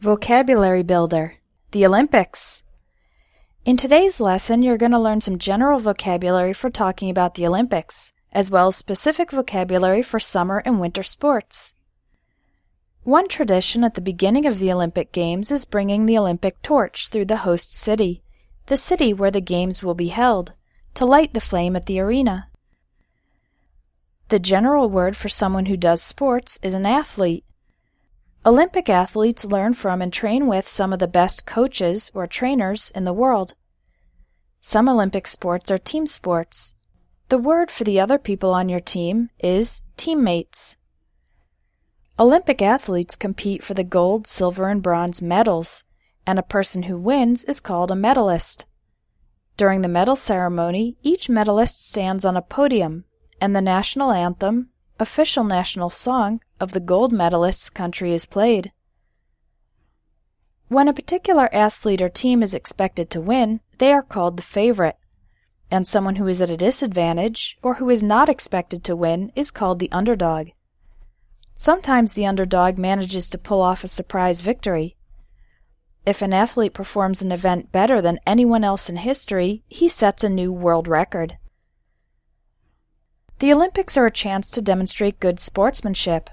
Vocabulary Builder, the Olympics. In today's lesson, you're going to learn some general vocabulary for talking about the Olympics, as well as specific vocabulary for summer and winter sports. One tradition at the beginning of the Olympic Games is bringing the Olympic torch through the host city, the city where the Games will be held, to light the flame at the arena. The general word for someone who does sports is an athlete. Olympic athletes learn from and train with some of the best coaches or trainers in the world. Some Olympic sports are team sports. The word for the other people on your team is teammates. Olympic athletes compete for the gold, silver, and bronze medals, and a person who wins is called a medalist. During the medal ceremony, each medalist stands on a podium, and the national anthem, official national song, of the gold medalist's country is played. When a particular athlete or team is expected to win, they are called the favorite, and someone who is at a disadvantage or who is not expected to win is called the underdog. Sometimes the underdog manages to pull off a surprise victory. If an athlete performs an event better than anyone else in history, he sets a new world record. The Olympics are a chance to demonstrate good sportsmanship.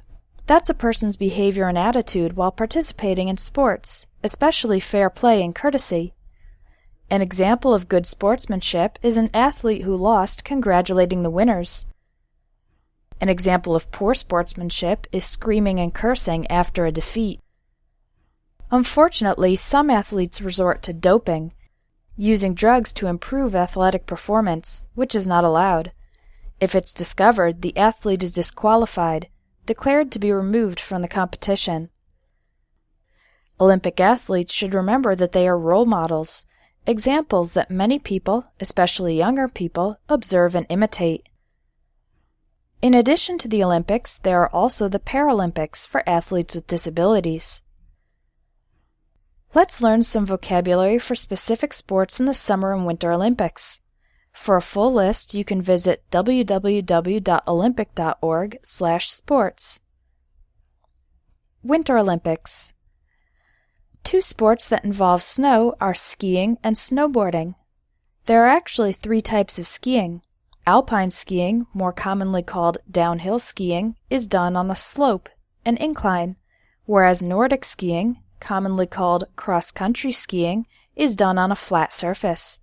That's a person's behavior and attitude while participating in sports, especially fair play and courtesy. An example of good sportsmanship is an athlete who lost congratulating the winners. An example of poor sportsmanship is screaming and cursing after a defeat. Unfortunately, some athletes resort to doping, using drugs to improve athletic performance, which is not allowed. If it's discovered, the athlete is disqualified, declared to be removed from the competition. Olympic athletes should remember that they are role models, examples that many people, especially younger people, observe and imitate. In addition to the Olympics, there are also the Paralympics for athletes with disabilities. Let's learn some vocabulary for specific sports in the Summer and Winter Olympics. For a full list, you can visit www.olympic.org/sports. Winter Olympics. Two sports that involve snow are skiing and snowboarding. There are actually three types of skiing. Alpine skiing, more commonly called downhill skiing, is done on a slope, an incline, whereas Nordic skiing, commonly called cross-country skiing, is done on a flat surface.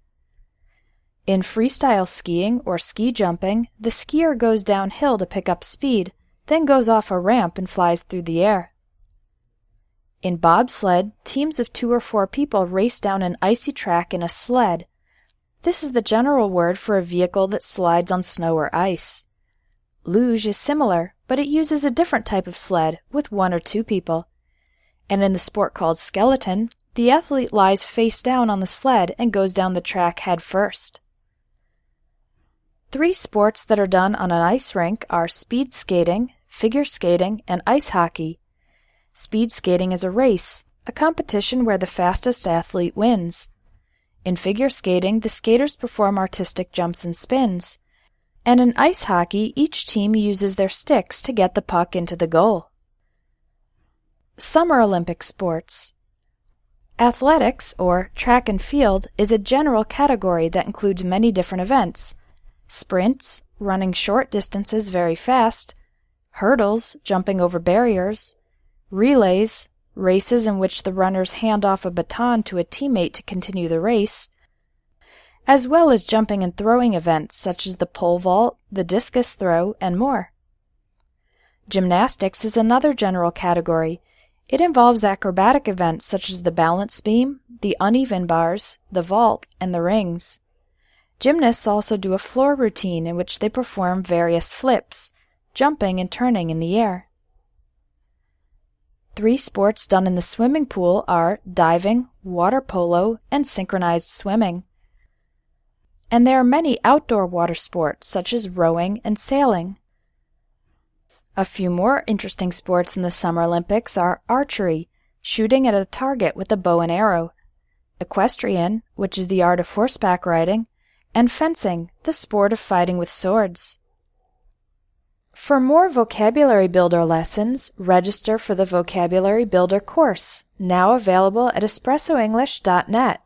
In freestyle skiing or ski jumping, the skier goes downhill to pick up speed, then goes off a ramp and flies through the air. In bobsled, teams of 2 or 4 people race down an icy track in a sled. This is the general word for a vehicle that slides on snow or ice. Luge is similar, but it uses a different type of sled with 1 or 2 people. And in the sport called skeleton, the athlete lies face down on the sled and goes down the track head first. 3 sports that are done on an ice rink are speed skating, figure skating, and ice hockey. Speed skating is a race, a competition where the fastest athlete wins. In figure skating, the skaters perform artistic jumps and spins. And in ice hockey, each team uses their sticks to get the puck into the goal. Summer Olympic sports. Athletics, or track and field, is a general category that includes many different events. Sprints, running short distances very fast, hurdles, jumping over barriers, relays, races in which the runners hand off a baton to a teammate to continue the race, as well as jumping and throwing events such as the pole vault, the discus throw, and more. Gymnastics is another general category. It involves acrobatic events such as the balance beam, the uneven bars, the vault, and the rings. Gymnasts also do a floor routine in which they perform various flips, jumping and turning in the air. 3 sports done in the swimming pool are diving, water polo, and synchronized swimming. And there are many outdoor water sports such as rowing and sailing. A few more interesting sports in the Summer Olympics are archery, shooting at a target with a bow and arrow, equestrian, which is the art of horseback riding, and fencing, the sport of fighting with swords. For more Vocabulary Builder lessons, register for the Vocabulary Builder course, now available at espressoenglish.net.